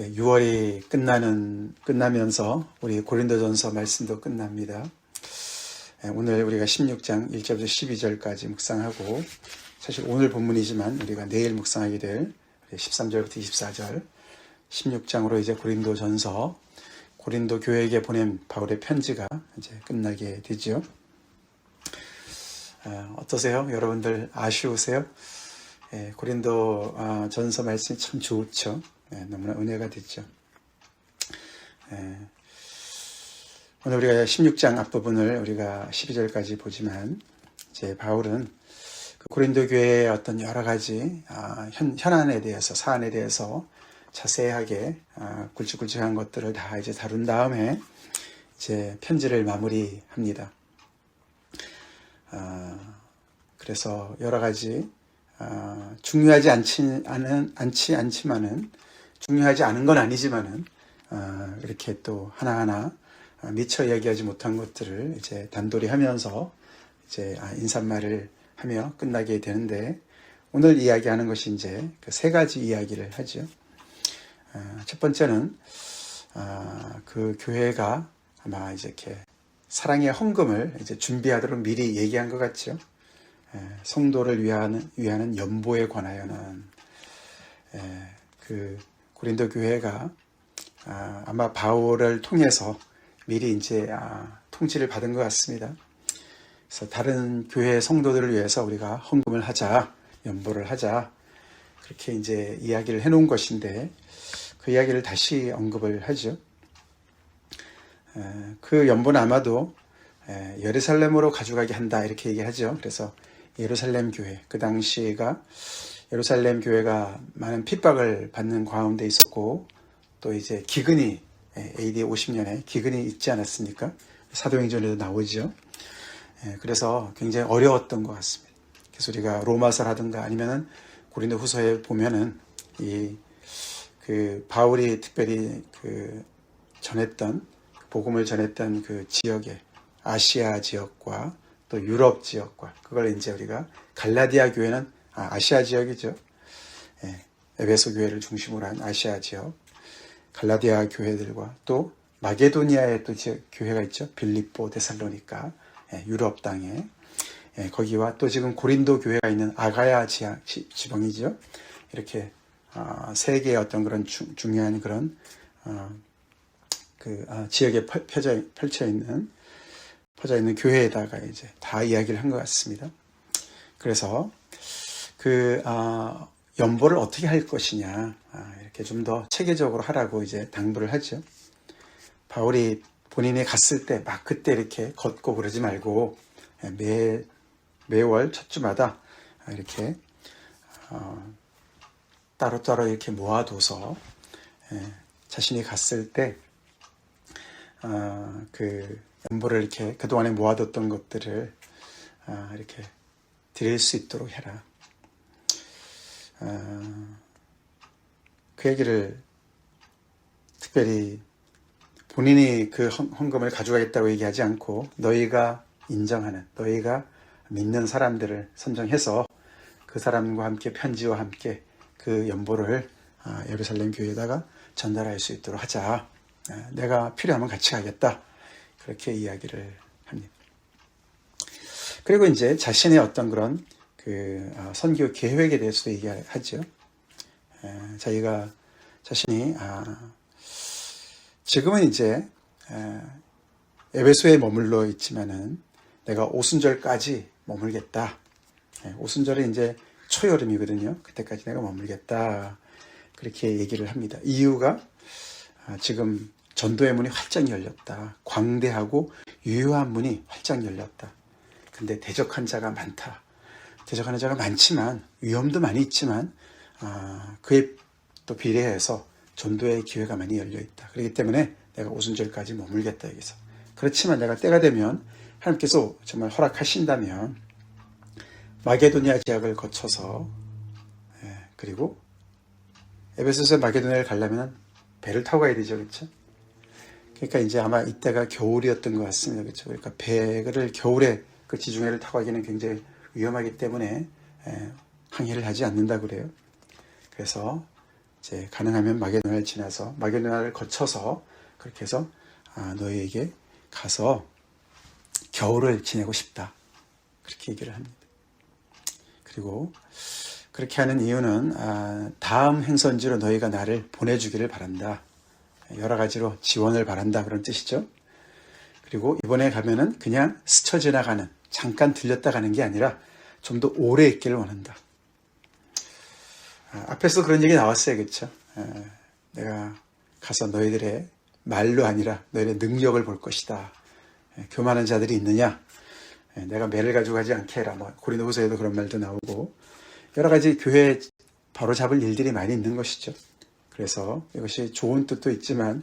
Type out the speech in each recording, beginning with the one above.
6월이 끝나면서 우리 고린도전서 말씀도 끝납니다. 오늘 우리가 16장 1절부터 12절까지 묵상하고, 사실 오늘 본문이지만 우리가 내일 묵상하게 될 13절부터 24절, 16장으로 이제 고린도전서, 고린도 교회에게 보낸 바울의 편지가 이제 끝나게 되죠. 어떠세요? 여러분들 아쉬우세요? 고린도 전서 말씀이 참 좋죠. 너무나 은혜가 됐죠. 오늘 우리가 16장 앞부분을 우리가 12절까지 보지만, 이제 바울은 그 고린도 교회의 어떤 여러 가지 현안에 대해서, 사안에 대해서 자세하게 굵직굵직한 것들을 다 이제 다룬 다음에 이제 편지를 마무리합니다. 그래서 여러 가지 중요하지 않지만은, 중요하지 않은 건 아니지만은 이렇게 또 하나하나 미처 이야기하지 못한 것들을 이제 단돌이 하면서 이제 인사말을 하며 끝나게 되는데, 오늘 이야기하는 것이 이제 그 세 가지 이야기를 하죠. 첫 번째는 그 교회가 아마 이제 이렇게 사랑의 헌금을 이제 준비하도록 미리 얘기한 것 같죠. 성도를 위하는 연보에 관하여는 그 고린도 교회가 아마 바울을 통해서 미리 이제 통지를 받은 것 같습니다. 그래서 다른 교회 성도들을 위해서 우리가 헌금을 하자, 연보를 하자, 그렇게 이제 이야기를 해놓은 것인데, 그 이야기를 다시 언급을 하죠. 그 연보는 아마도 예루살렘으로 가져가게 한다, 이렇게 얘기하죠. 그래서 예루살렘 교회, 그 당시가 예루살렘 교회가 많은 핍박을 받는 가운데 있었고, 또 이제 기근이 AD 50년에 기근이 있지 않았습니까? 사도행전에도 나오죠. 그래서 굉장히 어려웠던 것 같습니다. 그래서 우리가 로마서라든가 아니면은 고린도 후서에 보면은 그 바울이 특별히 그 복음을 전했던 그 지역에, 아시아 지역과 또 유럽 지역과, 그걸 이제 우리가 갈라디아 교회는 아시아 지역이죠. 에베소 교회를 중심으로 한 아시아 지역, 갈라디아 교회들과 또 마게도니아에 또 교회가 있죠. 빌립보, 데살로니가, 유럽 땅에, 거기와 또 지금 고린도 교회가 있는 아가야 지방이죠. 이렇게 세 개의 어떤 그런 중요한 그런 지역에 퍼져 있는 교회에다가 이제 다 이야기를 한 것 같습니다. 그래서 그 연보를 어떻게 할 것이냐, 이렇게 좀 더 체계적으로 하라고 이제 당부를 하죠. 바울이 본인이 갔을 때 막 그때 이렇게 걷고 그러지 말고, 매월 첫 주마다 이렇게 따로따로 이렇게 모아둬서 자신이 갔을 때 그 연보를 이렇게 그동안에 모아뒀던 것들을 이렇게 드릴 수 있도록 해라. 그 얘기를 특별히 본인이 그 헌금을 가져가겠다고 얘기하지 않고, 너희가 인정하는, 너희가 믿는 사람들을 선정해서 그 사람과 함께 편지와 함께 그 연보를 예루살렘 교회에다가 전달할 수 있도록 하자. 내가 필요하면 같이 가겠다. 그렇게 이야기를 합니다. 그리고 이제 자신의 어떤 그런 그 선교 계획에 대해서도 얘기하죠. 자신이 지금은 이제 에베소에 머물러 있지만은 내가 오순절까지 머물겠다. 오순절은 이제 초여름이거든요. 그때까지 내가 머물겠다. 그렇게 얘기를 합니다. 이유가 지금 전도의 문이 활짝 열렸다. 광대하고 유효한 문이 활짝 열렸다. 근데 대적한 자가 많다. 대적하는 자가 많지만, 위험도 많이 있지만, 그에 또 비례해서 전도의 기회가 많이 열려있다. 그렇기 때문에 내가 오순절까지 머물겠다, 여기서. 그렇지만 내가 때가 되면, 하나님께서 정말 허락하신다면 마게도니아 지역을 거쳐서, 그리고 에베소에서 마게도니아를 가려면 배를 타고 가야 되죠, 그렇죠? 그러니까 이제 아마 이때가 겨울이었던 것 같습니다, 그렇죠? 그러니까 배를 겨울에 그 지중해를 타고 가기는 굉장히 위험하기 때문에 항해를 하지 않는다 그래요. 그래서 이제 가능하면 마게도나를 지나서 마게도나를 거쳐서 그렇게 해서 너희에게 가서 겨울을 지내고 싶다. 그렇게 얘기를 합니다. 그리고 그렇게 하는 이유는 다음 행선지로 너희가 나를 보내주기를 바란다. 여러 가지로 지원을 바란다. 그런 뜻이죠. 그리고 이번에 가면은 그냥 스쳐 지나가는, 잠깐 들렸다 가는 게 아니라 좀 더 오래 있기를 원한다. 앞에서 그런 얘기 나왔어요. 그렇죠? 내가 가서 너희들의 말로 아니라 너희의 능력을 볼 것이다. 교만한 자들이 있느냐? 내가 매를 가지고 가지 않게 해라. 고린도후서에도 그런 말도 나오고 여러 가지 교회에 바로잡을 일들이 많이 있는 것이죠. 그래서 이것이 좋은 뜻도 있지만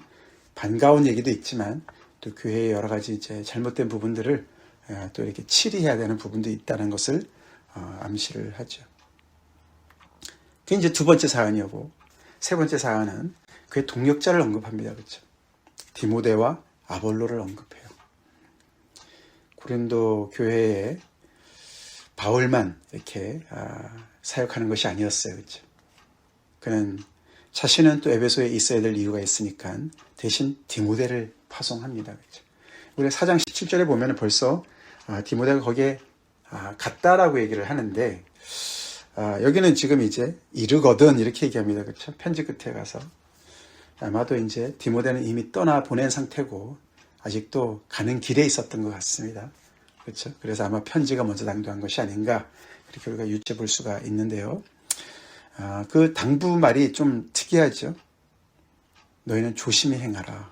반가운 얘기도 있지만 또 교회의 여러 가지 이제 잘못된 부분들을 또 이렇게 치리해야 되는 부분도 있다는 것을 암시를 하죠. 그게 이제 두 번째 사안이었고, 세 번째 사안은 그의 동력자를 언급합니다. 그렇죠? 디모데와 아볼로를 언급해요. 고린도 교회에 바울만 이렇게 사역하는 것이 아니었어요. 그렇죠? 그는 자신은 또 에베소에 있어야 될 이유가 있으니까 대신 디모데를 파송합니다. 그렇죠? 우리 4장 17절에 보면 벌써 디모데가 거기에 갔다라고 얘기를 하는데 여기는 지금 이제 이르거든 이렇게 얘기합니다. 그렇죠? 편지 끝에 가서 아마도 이제 디모데는 이미 떠나 보낸 상태고 아직도 가는 길에 있었던 것 같습니다. 그렇죠? 그래서 아마 편지가 먼저 당도한 것이 아닌가 그렇게 우리가 유추해 볼 수가 있는데요. 그 당부 말이 좀 특이하죠. 너희는 조심히 행하라.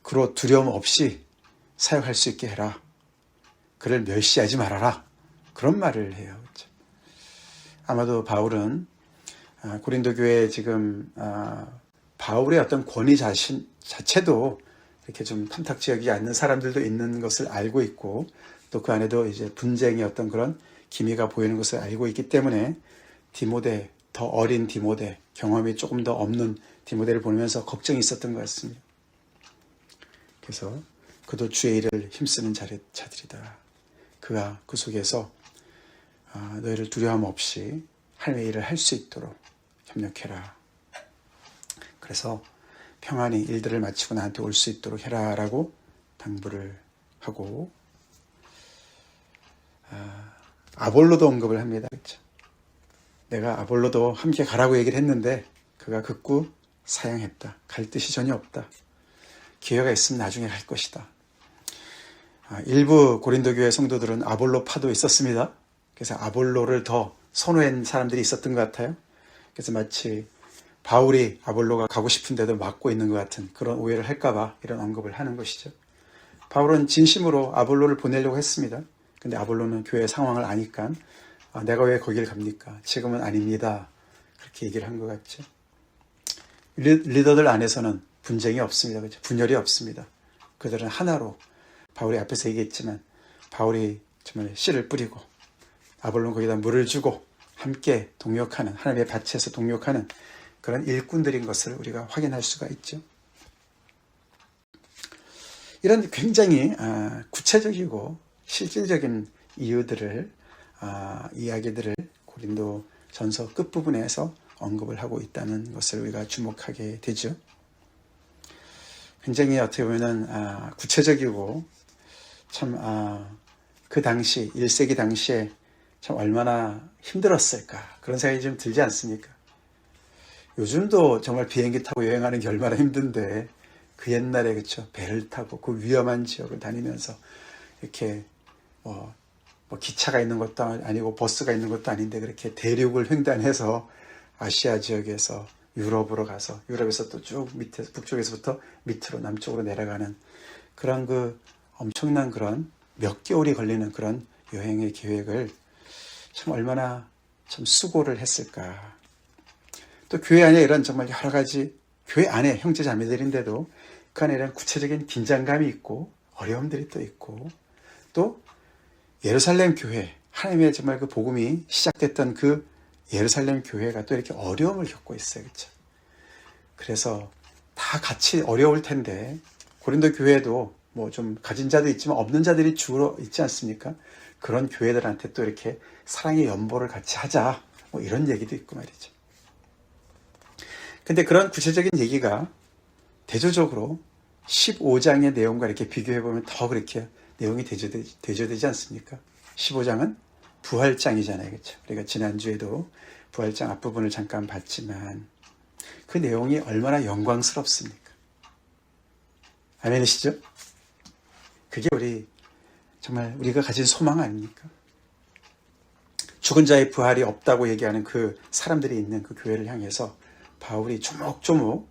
그로 두려움 없이 사역할 수 있게 해라. 그를 멸시하지 말아라. 그런 말을 해요. 그렇죠? 아마도 바울은 고린도 교회에 지금 바울의 어떤 권위 자체도 이렇게 좀 탐탁지 여기지 않는 사람들도 있는 것을 알고 있고 또 그 안에도 이제 분쟁의 어떤 그런 기미가 보이는 것을 알고 있기 때문에 디모데, 더 어린 디모데, 경험이 조금 더 없는 디모데를 보면서 걱정이 있었던 것 같습니다. 그래서 그도 주의 일을 힘쓰는 자들이다. 그가 그 속에서 너희를 두려움 없이 하나님의 일을 할 수 있도록 협력해라. 그래서 평안히 일들을 마치고 나한테 올 수 있도록 해라 라고 당부를 하고 아볼로도 언급을 합니다. 그렇죠? 내가 아볼로도 함께 가라고 얘기를 했는데 그가 극구 사양했다. 갈 뜻이 전혀 없다. 기회가 있으면 나중에 갈 것이다. 일부 고린도 교회 성도들은 아볼로파도 있었습니다. 그래서 아볼로를 더 선호한 사람들이 있었던 것 같아요. 그래서 마치 바울이 아볼로가 가고 싶은데도 막고 있는 것 같은 그런 오해를 할까봐 이런 언급을 하는 것이죠. 바울은 진심으로 아볼로를 보내려고 했습니다. 근데 아볼로는 교회 상황을 아니까 내가 왜 거기를 갑니까? 지금은 아닙니다. 그렇게 얘기를 한 것 같죠. 리더들 안에서는 분쟁이 없습니다. 그렇죠? 분열이 없습니다. 그들은 하나로 바울이 앞에서 얘기했지만 바울이 정말 씨를 뿌리고 아볼로는 거기다 물을 주고 함께 동역하는 하나님의 밭에서 동역하는 그런 일꾼들인 것을 우리가 확인할 수가 있죠. 이런 굉장히 구체적이고 실질적인 이유들을 이야기들을 고린도 전서 끝부분에서 언급을 하고 있다는 것을 우리가 주목하게 되죠. 굉장히 어떻게 보면 구체적이고 참 그 당시 1세기 당시에 참 얼마나 힘들었을까 그런 생각이 좀 들지 않습니까? 요즘도 정말 비행기 타고 여행하는 게 얼마나 힘든데 그 옛날에 그렇죠 배를 타고 그 위험한 지역을 다니면서 이렇게 뭐 기차가 있는 것도 아니고 버스가 있는 것도 아닌데 그렇게 대륙을 횡단해서 아시아 지역에서 유럽으로 가서 유럽에서 또 쭉 밑에 북쪽에서부터 밑으로 남쪽으로 내려가는 그런 그 엄청난 그런 몇 개월이 걸리는 그런 여행의 계획을 참 얼마나 참 수고를 했을까. 또 교회 안에 이런 정말 여러 가지 교회 안에 형제 자매들인데도 그 안에 이런 구체적인 긴장감이 있고 어려움들이 또 있고 또 예루살렘 교회 하나님의 정말 그 복음이 시작됐던 그 예루살렘 교회가 또 이렇게 어려움을 겪고 있어요. 그렇죠? 그래서 다 같이 어려울 텐데 고린도 교회도 뭐 좀 가진 자도 있지만 없는 자들이 주로 있지 않습니까? 그런 교회들한테 또 이렇게 사랑의 연보를 같이 하자 뭐 이런 얘기도 있고 말이죠. 근데 그런 구체적인 얘기가 대조적으로 15장의 내용과 이렇게 비교해보면 더 그렇게 내용이 대조되지 않습니까? 15장은 부활장이잖아요. 그렇죠? 우리가 지난주에도 부활장 앞부분을 잠깐 봤지만 그 내용이 얼마나 영광스럽습니까? 아멘이시죠? 그게 정말 우리가 가진 소망 아닙니까? 죽은 자의 부활이 없다고 얘기하는 그 사람들이 있는 그 교회를 향해서 바울이 조목조목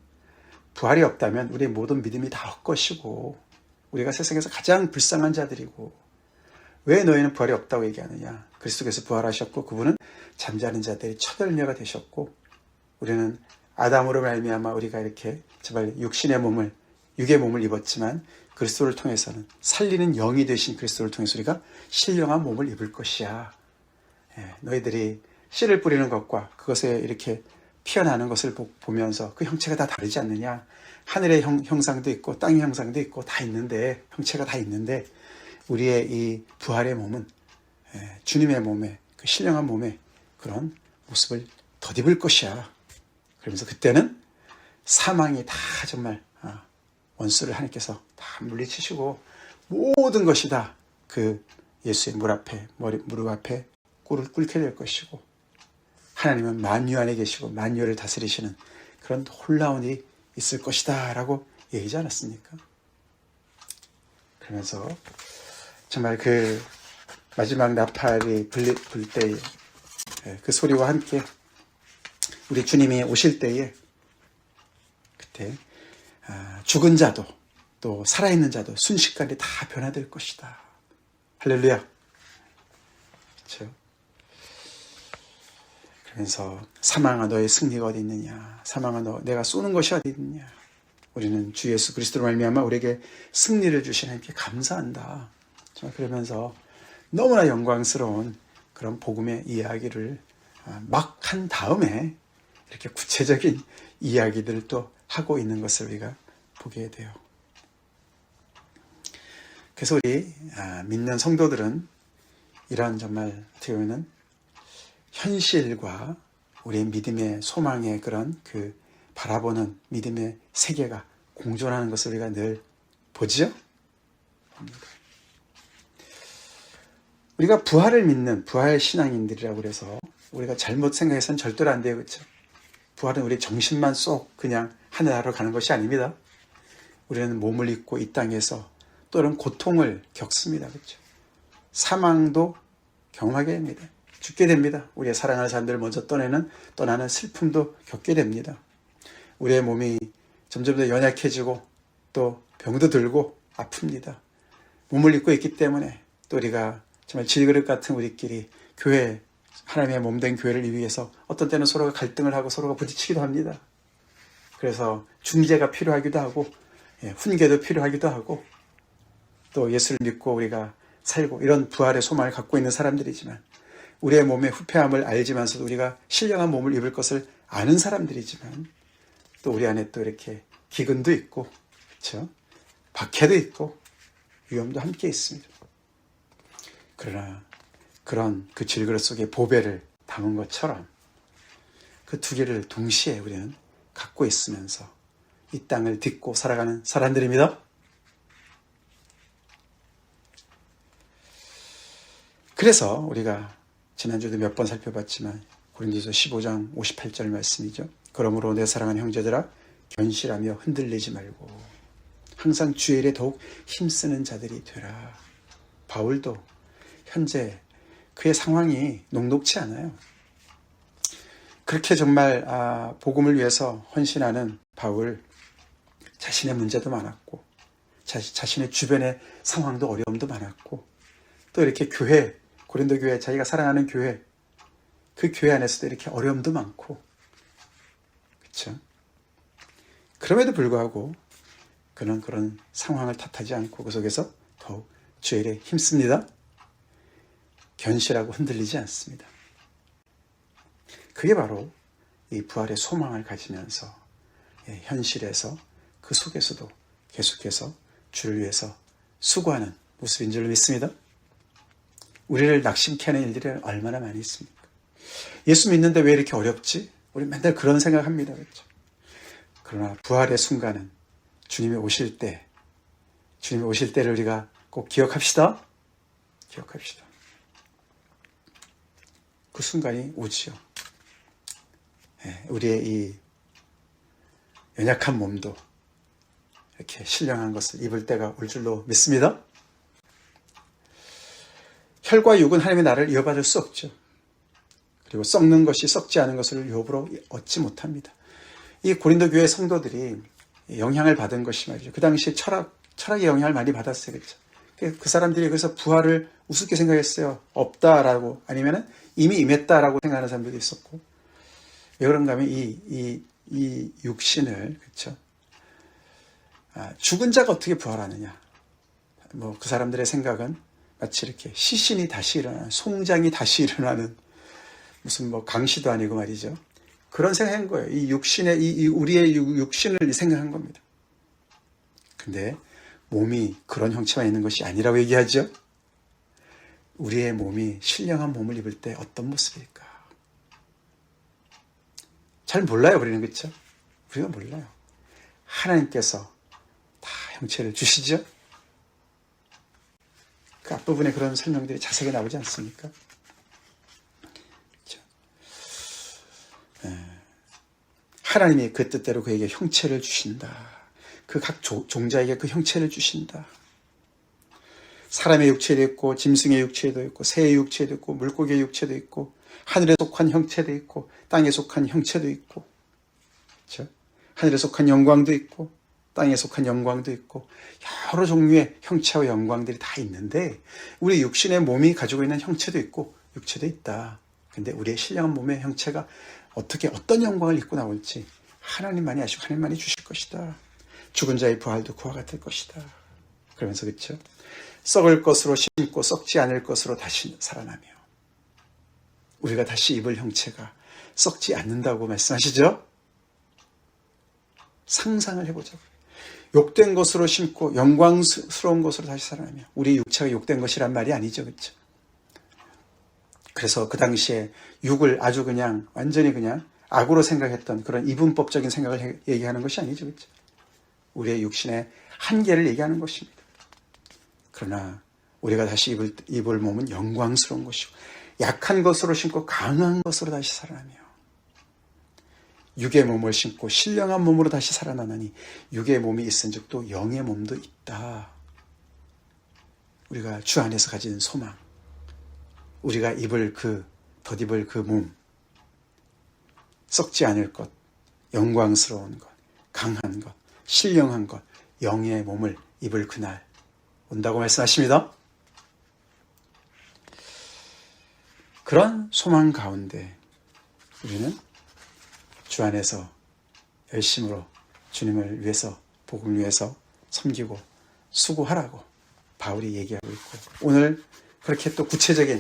부활이 없다면 우리의 모든 믿음이 다 헛것이고 우리가 세상에서 가장 불쌍한 자들이고 왜 너희는 부활이 없다고 얘기하느냐. 그리스도께서 부활하셨고 그분은 잠자는 자들의 첫 열매가 되셨고 우리는 아담으로 말미암아 우리가 이렇게 제발 육의 몸을 입었지만 그리스도를 통해서는 살리는 영이 되신 그리스도를 통해서 우리가 신령한 몸을 입을 것이야. 너희들이 씨를 뿌리는 것과 그것에 이렇게 피어나는 것을 보면서 그 형체가 다 다르지 않느냐. 하늘의 형상도 있고 땅의 형상도 있고 다 있는데 형체가 다 있는데 우리의 이 부활의 몸은 주님의 몸에 그 신령한 몸에 그런 모습을 덧입을 것이야. 그러면서 그때는 사망이 다 정말 원수를 하나님께서 다 물리치시고 모든 것이 다 그 예수의 무릎 앞에 꿇을 꿇게 될 것이고 하나님은 만유 안에 계시고 만유를 다스리시는 그런 놀라운 일이 있을 것이다 라고 얘기하지 않았습니까? 그러면서 정말 그 마지막 나팔이 불 때에 그 소리와 함께 우리 주님이 오실 때에 그때 죽은 자도 또 살아있는 자도 순식간에 다 변화될 것이다. 할렐루야. 그렇죠? 그래서 사망아 너의 승리가 어디 있느냐. 사망아 내가 쏘는 것이 어디 있느냐. 우리는 주 예수 그리스도로 말미암아 우리에게 승리를 주신 하나님께 감사한다. 정말 그러면서 너무나 영광스러운 그런 복음의 이야기를 막 한 다음에 이렇게 구체적인 이야기들을 또 하고 있는 것을 우리가 보게 돼요. 그래서 우리 믿는 성도들은 이런 정말 어떻게 보면 현실과 우리의 믿음의 소망의 그런 그 바라보는 믿음의 세계가 공존하는 것을 우리가 늘 보지요? 우리가 부활을 믿는 부활 신앙인들이라고 그래서 우리가 잘못 생각해서는 절대로 안 돼요. 그렇죠? 부활은 우리 정신만 쏙 그냥 하늘나라로 가는 것이 아닙니다. 우리는 몸을 입고 이 땅에서 또 이런 고통을 겪습니다. 그렇죠? 사망도 경험하게 됩니다. 죽게 됩니다. 우리의 사랑하는 사람들을 먼저 떠나는 슬픔도 겪게 됩니다. 우리의 몸이 점점 더 연약해지고 또 병도 들고 아픕니다. 몸을 입고 있기 때문에 또 우리가 정말 질그릇 같은 우리끼리 교회, 하나님의 몸된 교회를 위해서 어떤 때는 서로가 갈등을 하고 서로가 부딪히기도 합니다. 그래서 중재가 필요하기도 하고 훈계도 필요하기도 하고 또 예수를 믿고 우리가 살고 이런 부활의 소망을 갖고 있는 사람들이지만 우리의 몸의 후패함을 알지만서도 우리가 신령한 몸을 입을 것을 아는 사람들이지만 또 우리 안에 또 이렇게 기근도 있고 그렇죠? 박해도 있고 위험도 함께 있습니다. 그러나 그런 그 질그릇 속에 보배를 담은 것처럼 그 두 개를 동시에 우리는 갖고 있으면서 이 땅을 딛고 살아가는 사람들입니다. 그래서 우리가 지난주에도 몇 번 살펴봤지만 고린도서 15장 58절 말씀이죠. 그러므로 내 사랑하는 형제들아 견실하며 흔들리지 말고 항상 주의 일에 더욱 힘쓰는 자들이 되라. 바울도 현재 그의 상황이 녹록치 않아요. 그렇게 정말 복음을 위해서 헌신하는 바울 자신의 문제도 많았고 자신의 주변의 상황도 어려움도 많았고 또 이렇게 교회 고린도 교회 자기가 사랑하는 교회 그 교회 안에서도 이렇게 어려움도 많고 그렇죠? 그럼에도 불구하고 그는 그런 상황을 탓하지 않고 그 속에서 더욱 주의 일에 힘씁니다. 견실하고 흔들리지 않습니다. 그게 바로 이 부활의 소망을 가지면서 현실에서 그 속에서도 계속해서 주를 위해서 수고하는 모습인 줄 믿습니다. 우리를 낙심케 하는 일들이 얼마나 많이 있습니까? 예수 믿는데 왜 이렇게 어렵지? 우리 맨날 그런 생각합니다. 그렇죠? 그러나 부활의 순간은 주님이 오실 때를 우리가 꼭 기억합시다. 기억합시다. 그 순간이 오지요. 우리의 이 연약한 몸도 이렇게 신령한 것을 입을 때가 올 줄로 믿습니다. 혈과 육은 하나님의 나라를 이어받을 수 없죠. 그리고 썩는 것이 썩지 않은 것을 유업으로 얻지 못합니다. 이 고린도 교회 성도들이 영향을 받은 것이 말이죠. 그 당시에 철학의 영향을 많이 받았어요. 그렇죠? 그 사람들이 그래서 부활을 우습게 생각했어요. 없다라고, 아니면 이미 임했다라고 생각하는 사람들도 있었고. 왜 그런가 하면 이 육신을, 그렇죠? 죽은 자가 어떻게 부활하느냐. 그 사람들의 생각은 마치 이렇게 시신이 다시 일어나는, 송장이 다시 일어나는, 무슨 강시도 아니고 말이죠. 그런 생각한 거예요. 이 육신의, 우리의 육신을 생각한 겁니다. 근데 몸이 그런 형체만 있는 것이 아니라고 얘기하죠. 우리의 몸이 신령한 몸을 입을 때 어떤 모습일까? 잘 몰라요, 우리는. 그렇죠? 우리가 몰라요. 하나님께서 다 형체를 주시죠. 그 앞부분에 그런 설명들이 자세하게 나오지 않습니까? 그렇죠? 하나님이 그 뜻대로 그에게 형체를 주신다. 그 각 종자에게 그 형체를 주신다. 사람의 육체도 있고, 짐승의 육체도 있고, 새의 육체도 있고, 물고기의 육체도 있고, 하늘에 속한 형체도 있고, 땅에 속한 형체도 있고, 그렇죠? 하늘에 속한 영광도 있고, 땅에 속한 영광도 있고, 여러 종류의 형체와 영광들이 다 있는데, 우리 육신의 몸이 가지고 있는 형체도 있고, 육체도 있다. 근데 우리의 신령한 몸의 형체가 어떤 영광을 입고 나올지 하나님만이 아시고 하나님만이 주실 것이다. 죽은 자의 부활도 그와 같을 것이다. 그러면서, 그렇죠? 썩을 것으로 심고 썩지 않을 것으로 다시 살아나며, 우리가 다시 입을 형체가 썩지 않는다고 말씀하시죠? 상상을 해보자고요. 욕된 것으로 심고 영광스러운 것으로 다시 살아나며, 우리 육체가 욕된 것이란 말이 아니죠. 그렇죠? 그래서 그 당시에 육을 아주 그냥 완전히 그냥 악으로 생각했던 그런 이분법적인 생각을 얘기하는 것이 아니죠. 그렇죠? 우리의 육신의 한계를 얘기하는 것입니다. 그러나 우리가 다시 입을 몸은 영광스러운 것이고, 약한 것으로 심고 강한 것으로 다시 살아나며, 육의 몸을 심고 신령한 몸으로 다시 살아나느니 육의 몸이 있은즉 또 영의 몸도 있다. 우리가 주 안에서 가진 소망, 우리가 덧입을 그 몸, 썩지 않을 것, 영광스러운 것, 강한 것, 신령한 것, 영의 몸을 입을 그날 온다고 말씀하십니다. 그런 소망 가운데 우리는 주 안에서 열심으로 주님을 위해서, 복음을 위해서 섬기고 수고하라고 바울이 얘기하고 있고, 오늘 그렇게 또 구체적인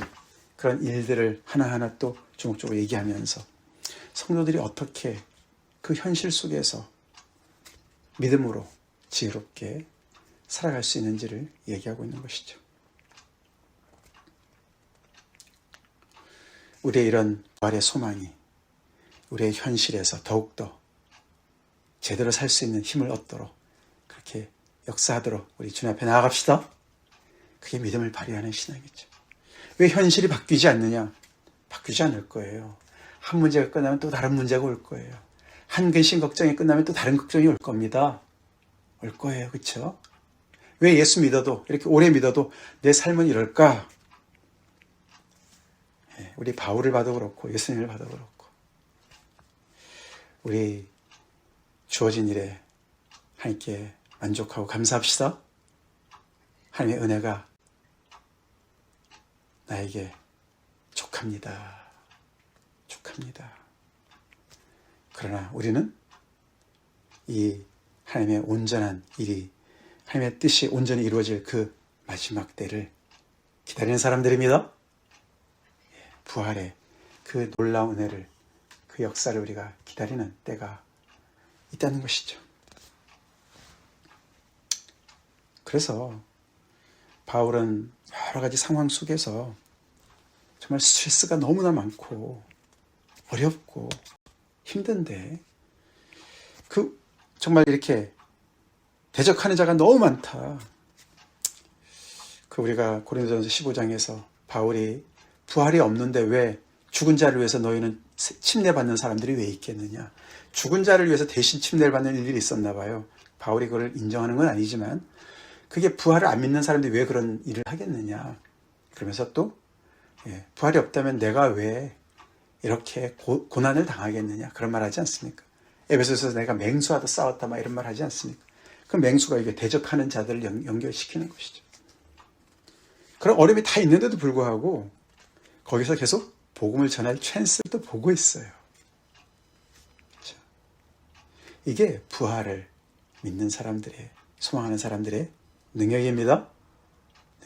그런 일들을 하나하나 또 주목적으로 얘기하면서 성도들이 어떻게 그 현실 속에서 믿음으로 지혜롭게 살아갈 수 있는지를 얘기하고 있는 것이죠. 우리의 이런 부활의 소망이 우리의 현실에서 더욱더 제대로 살 수 있는 힘을 얻도록, 그렇게 역사하도록 우리 주님 앞에 나아갑시다. 그게 믿음을 발휘하는 신앙이죠. 왜 현실이 바뀌지 않느냐? 바뀌지 않을 거예요. 한 문제가 끝나면 또 다른 문제가 올 거예요. 한 근심 걱정이 끝나면 또 다른 걱정이 올 겁니다. 올 거예요. 그렇죠? 왜 예수 믿어도, 이렇게 오래 믿어도 내 삶은 이럴까? 우리 바울을 봐도 그렇고 예수님을 봐도 그렇고, 우리 주어진 일에 하나님께 만족하고 감사합시다. 하나님의 은혜가 나에게 족합니다. 족합니다. 그러나 우리는 이 하나님의 온전한 일이, 하나님의 뜻이 온전히 이루어질 그 마지막 때를 기다리는 사람들입니다. 부활의 그 놀라운 은혜를, 그 역사를 우리가 기다리는 때가 있다는 것이죠. 그래서 바울은 여러 가지 상황 속에서 정말 스트레스가 너무나 많고 어렵고 힘든데, 그 정말 이렇게 대적하는 자가 너무 많다. 그 우리가 고린도전서 15장에서 바울이 부활이 없는데 왜 죽은 자를 위해서 너희는 침례받는 사람들이 왜 있겠느냐. 죽은 자를 위해서 대신 침례를 받는 일들이 있었나 봐요. 바울이 그걸 인정하는 건 아니지만 그게 부활을 안 믿는 사람들이 왜 그런 일을 하겠느냐. 그러면서 또 부활이 없다면 내가 왜 이렇게 고난을 당하겠느냐. 그런 말 하지 않습니까? 에베소서에서 내가 맹수하다 싸웠다 막 이런 말 하지 않습니까? 그 맹수가 이게 대적하는 자들을 연결시키는 것이죠. 그런 어려움이 다 있는데도 불구하고 거기서 계속 복음을 전할 찬스를 또 보고 있어요. 그렇죠? 이게 부활을 믿는 사람들의, 소망하는 사람들의 능력입니다.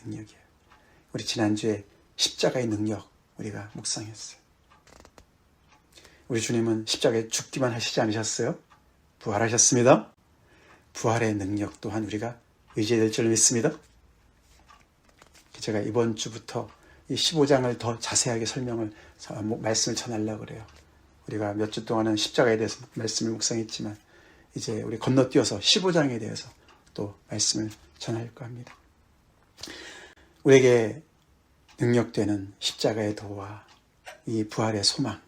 능력이에요. 우리 지난주에 십자가의 능력 우리가 묵상했어요. 우리 주님은 십자가에 죽기만 하시지 않으셨어요? 부활하셨습니다. 부활의 능력 또한 우리가 의지해야 될 줄 믿습니다. 제가 이번 주부터 이 15장을 더 자세하게 말씀을 전하려고 그래요. 우리가 몇 주 동안은 십자가에 대해서 말씀을 묵상했지만 이제 우리 건너뛰어서 15장에 대해서 또 말씀을 전할까 합니다. 우리에게 능력되는 십자가의 도와 이 부활의 소망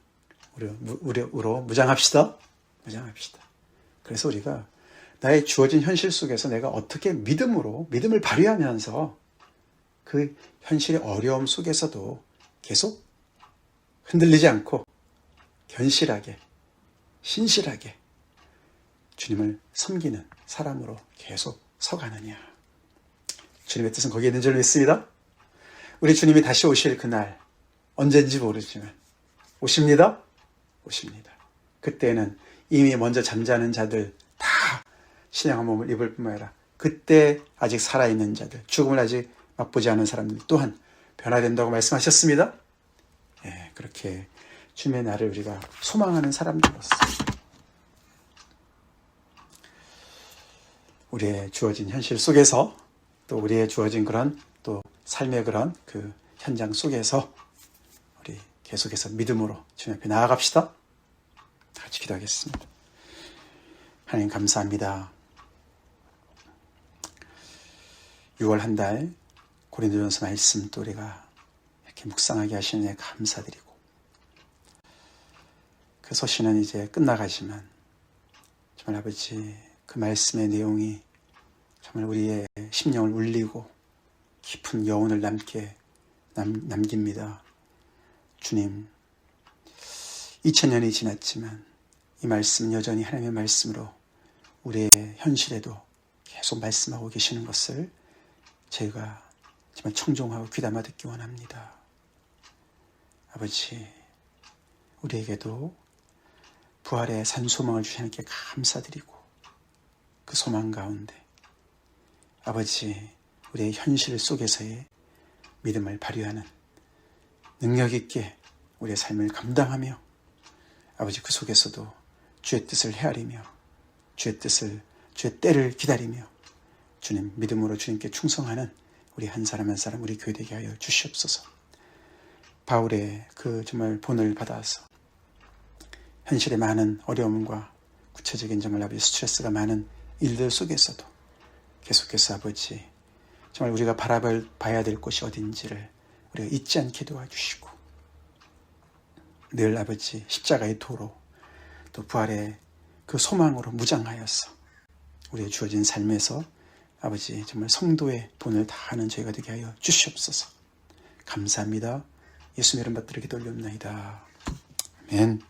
우리로 무장합시다. 무장합시다. 그래서 우리가 나의 주어진 현실 속에서 내가 어떻게 믿음을 발휘하면서 그 현실의 어려움 속에서도 계속 흔들리지 않고 견실하게, 신실하게 주님을 섬기는 사람으로 계속 서가느냐. 주님의 뜻은 거기에 있는 줄 믿습니다. 우리 주님이 다시 오실 그날 언젠지 모르지만 오십니다. 오십니다. 그때는 이미 먼저 잠자는 자들 다 신령한 몸을 입을 뿐만 아니라 그때 아직 살아있는 자들, 죽음을 아직 맛보지 않은 사람들 또한 변화된다고 말씀하셨습니다. 그렇게 주님의 날을 우리가 소망하는 사람들로서 우리의 주어진 현실 속에서 또 우리의 주어진 그런 또 삶의 그런 그 현장 속에서 우리 계속해서 믿음으로 주님 앞에 나아갑시다. 다 같이 기도하겠습니다. 하나님 감사합니다. 6월 한 달 고린도전서 말씀 또 우리가 이렇게 묵상하게 하시는 데 감사드리고 그 소식은 이제 끝나가지만 정말 아버지 그 말씀의 내용이 정말 우리의 심령을 울리고 깊은 여운을 남깁니다. 주님 2000년이 지났지만 이 말씀 여전히 하나님의 말씀으로 우리의 현실에도 계속 말씀하고 계시는 것을 저희가 정말 청종하고 귀담아 듣기 원합니다. 아버지, 우리에게도 부활의 산소망을 주신 하나님께 감사드리고 그 소망 가운데 아버지, 우리의 현실 속에서의 믿음을 발휘하는 능력 있게 우리의 삶을 감당하며 아버지 그 속에서도 주의 뜻을 헤아리며 주의 때를 기다리며 주님 믿음으로 주님께 충성하는 우리 한 사람 한 사람 우리 교회 되게 하여 주시옵소서. 바울의 그 정말 본을 받아서 현실의 많은 어려움과 구체적인 정말 아버지 스트레스가 많은 일들 속에서도 계속해서 아버지 정말 우리가 바라봐야 될 곳이 어딘지를 우리가 잊지 않게 도와주시고 늘 아버지 십자가의 도로 또 부활의 그 소망으로 무장하여서 우리의 주어진 삶에서 아버지 정말 성도의 본을 다하는 저희가 되게 하여 주시옵소서. 감사합니다. 예수님 이름 받들어 기도 올리옵나이다. 아멘.